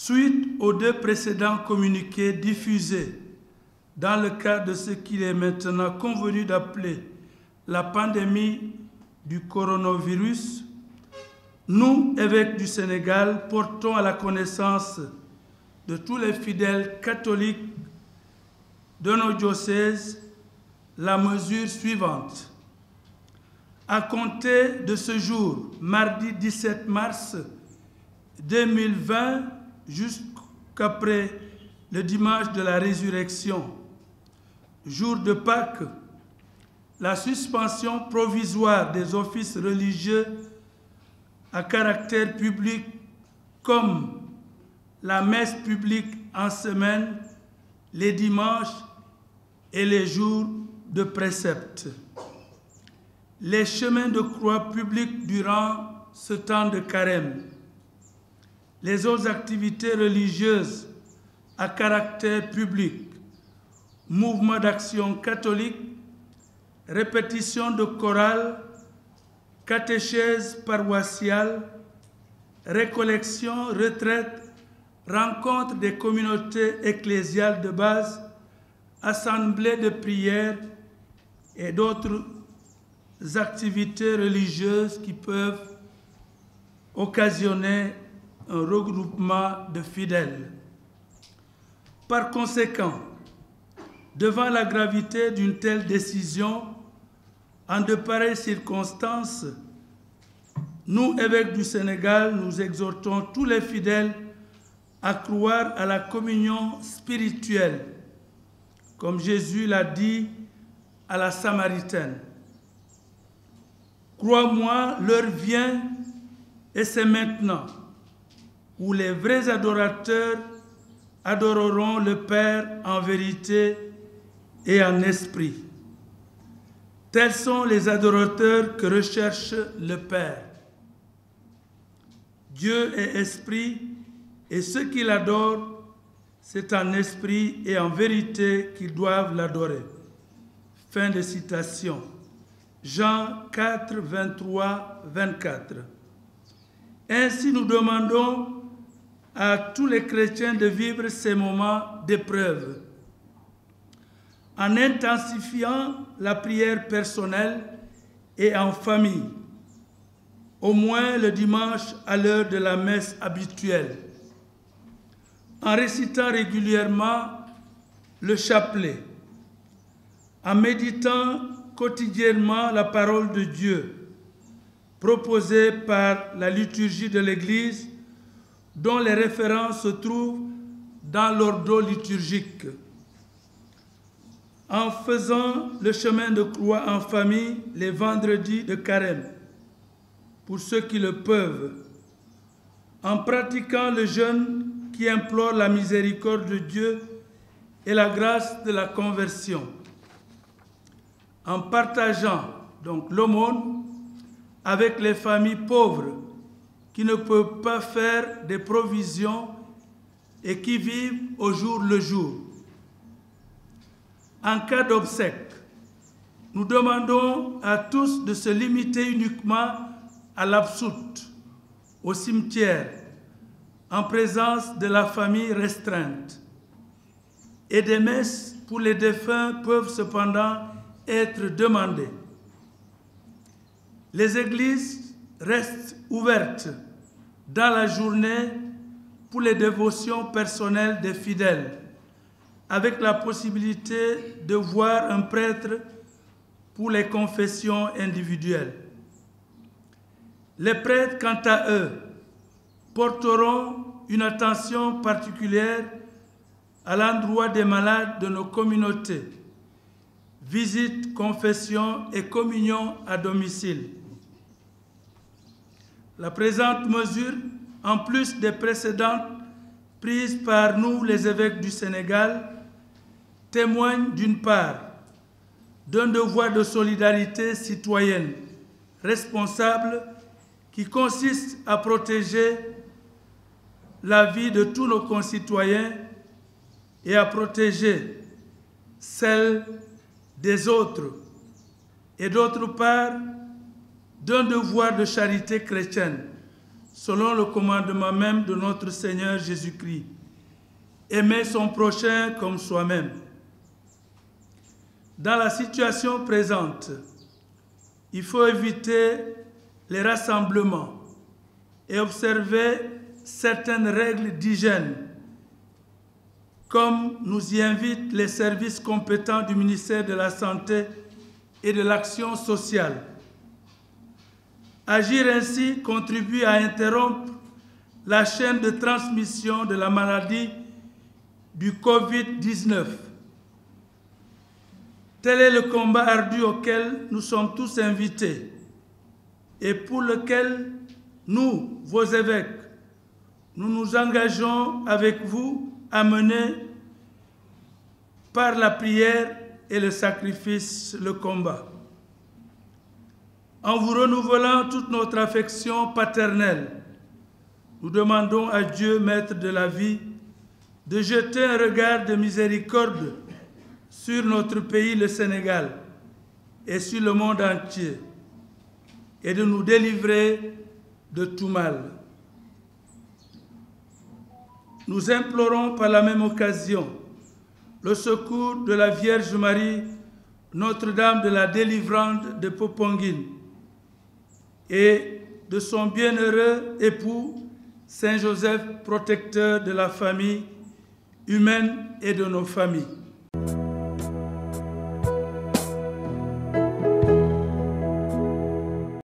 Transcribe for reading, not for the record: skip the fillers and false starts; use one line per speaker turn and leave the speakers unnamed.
Suite aux 2 précédents communiqués diffusés dans le cadre de ce qu'il est maintenant convenu d'appeler la pandémie du coronavirus, nous, évêques du Sénégal, portons à la connaissance de tous les fidèles catholiques de nos diocèses la mesure suivante. À compter de ce jour, mardi 17 mars 2020, jusqu'après le dimanche de la résurrection, jour de Pâques, la suspension provisoire des offices religieux à caractère public comme la messe publique en semaine, les dimanches et les jours de précepte. Les chemins de croix publics durant ce temps de carême. Les autres activités religieuses à caractère public, mouvement d'action catholique, répétition de chorale, catéchèse paroissiale, récollection, retraite, rencontre des communautés ecclésiales de base, assemblées de prière et d'autres activités religieuses qui peuvent occasionner un regroupement de fidèles. Par conséquent, devant la gravité d'une telle décision, en de pareilles circonstances, nous, évêques du Sénégal, nous exhortons tous les fidèles à croire à la communion spirituelle, comme Jésus l'a dit à la Samaritaine. Crois-moi, l'heure vient, et c'est maintenant, où les vrais adorateurs adoreront le Père en vérité et en esprit. Tels sont les adorateurs que recherche le Père. Dieu est esprit, et ceux qui l'adorent, c'est en esprit et en vérité qu'ils doivent l'adorer. Fin de citation. Jean 4, 23, 24. Ainsi, nous demandons à tous les chrétiens de vivre ces moments d'épreuve en intensifiant la prière personnelle et en famille, au moins le dimanche à l'heure de la messe habituelle, en récitant régulièrement le chapelet, en méditant quotidiennement la parole de Dieu proposée par la liturgie de l'Église, dont les références se trouvent dans l'ordo liturgique, en faisant le chemin de croix en famille les vendredis de carême, pour ceux qui le peuvent, en pratiquant le jeûne qui implore la miséricorde de Dieu et la grâce de la conversion, en partageant donc l'aumône avec les familles pauvres qui ne peuvent pas faire des provisions et qui vivent au jour le jour. En cas d'obsèque, nous demandons à tous de se limiter uniquement à l'absoute, au cimetière, en présence de la famille restreinte. Et des messes pour les défunts peuvent cependant être demandées. Les églises restent ouvertes dans la journée pour les dévotions personnelles des fidèles, avec la possibilité de voir un prêtre pour les confessions individuelles. Les prêtres, quant à eux, porteront une attention particulière à l'endroit des malades de nos communautés, visites, confessions et communions à domicile. La présente mesure, en plus des précédentes prises par nous, les évêques du Sénégal, témoigne d'une part d'un devoir de solidarité citoyenne responsable qui consiste à protéger la vie de tous nos concitoyens et à protéger celle des autres, et d'autre part d'un devoir de charité chrétienne, selon le commandement même de notre Seigneur Jésus-Christ. Aimer son prochain comme soi-même. Dans la situation présente, il faut éviter les rassemblements et observer certaines règles d'hygiène, comme nous y invitent les services compétents du ministère de la Santé et de l'Action sociale. Agir ainsi contribue à interrompre la chaîne de transmission de la maladie du Covid-19. Tel est le combat ardu auquel nous sommes tous invités et pour lequel nous, vos évêques, nous nous engageons avec vous à mener par la prière et le sacrifice le combat. En vous renouvelant toute notre affection paternelle, nous demandons à Dieu, Maître de la vie, de jeter un regard de miséricorde sur notre pays, le Sénégal, et sur le monde entier, et de nous délivrer de tout mal. Nous implorons par la même occasion le secours de la Vierge Marie, Notre-Dame de la Délivrance de Popenguine, et de son bienheureux époux, Saint Joseph, protecteur de la famille humaine et de nos familles.